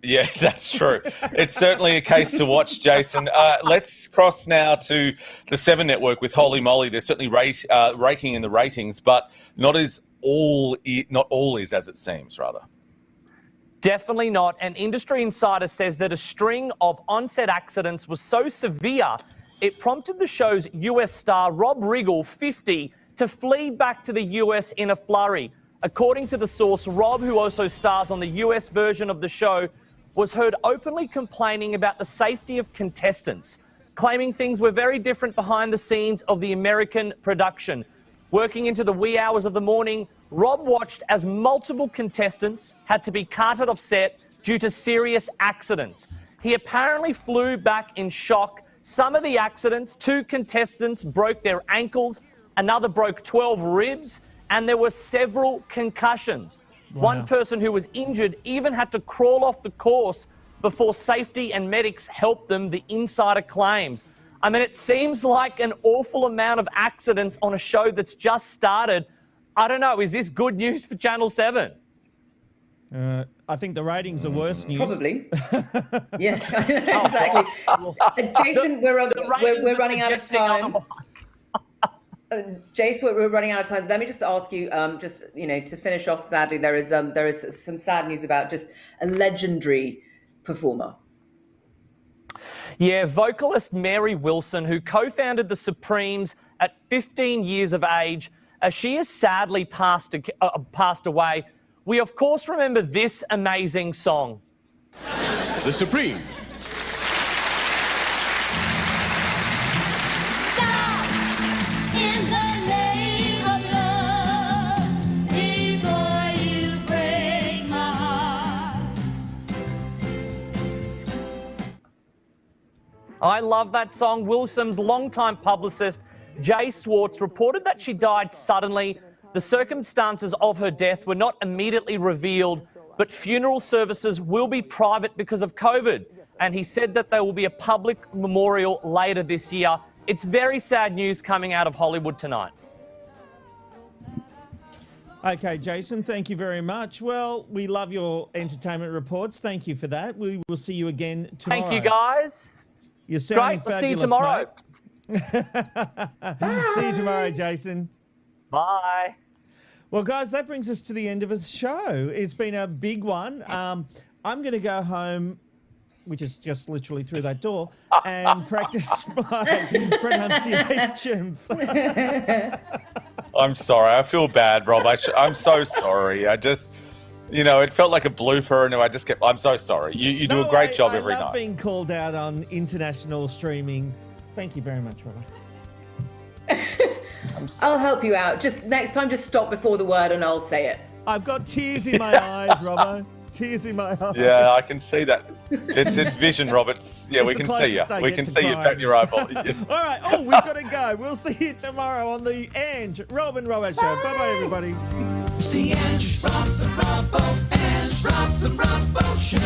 Yeah, that's true. It's certainly a case to watch, Jason. Let's cross now to the 7 Network with Holy Moly. They're certainly raking in the ratings, but not all is as it seems, rather. Definitely not. An industry insider says that a string of on-set accidents was so severe, it prompted the show's US star Rob Riggle, 50, to flee back to the US in a flurry. According to the source, Rob, who also stars on the US version of the show, was heard openly complaining about the safety of contestants, claiming things were very different behind the scenes of the American production. Working into the wee hours of the morning, Rob watched as multiple contestants had to be carted off set due to serious accidents. He apparently flew back in shock. Some of the accidents, 2 contestants broke their ankles, another broke 12 ribs, and there were several concussions. Wow. One person who was injured even had to crawl off the course before safety and medics helped them, the insider claims. I mean, it seems like an awful amount of accidents on a show that's just started. I don't know, is this good news for Channel 7? I think the ratings are worse news. Probably. Yeah, exactly. Jason, we're running out of time. Jace, we're running out of time. Let me just ask you, to finish off, sadly, there is some sad news about just a legendary performer. Yeah, vocalist Mary Wilson, who co-founded the Supremes at 15 years of age, she has sadly passed away. We, of course, remember this amazing song. The Supremes. I love that song. Wilson's longtime publicist, Jay Swartz, reported that she died suddenly. The circumstances of her death were not immediately revealed, but funeral services will be private because of COVID. And he said that there will be a public memorial later this year. It's very sad news coming out of Hollywood tonight. Okay, Jason, thank you very much. Well, we love your entertainment reports. Thank you for that. We will see you again tomorrow. Thank you, guys. You're sounding great. fabulous, See you tomorrow. See you tomorrow, Jason. Bye. Well, guys, that brings us to the end of the show. It's been a big one. I'm going to go home which is just literally through that door, and practice my pronunciations. I'm sorry. I feel bad, Rob. I'm so sorry. I just, it felt like a blooper, and I'm so sorry. You do a great job every night. I love being called out on international streaming. Thank you very much, Robert. I'll help you out. Just next time, just stop before the word and I'll say it. I've got tears in my eyes, Robbo. Tears in my eyes. Yeah, I can see that. It's vision, Roberts. Yeah, we can see you. We can see you patting your eyeball. Yeah. All right. Oh, we've got to go. We'll see you tomorrow on the Ange, Rob and Robbo Show. Bye-bye, everybody. See Ange, Rob and Robbo, Ange, Rob and Robbo Show.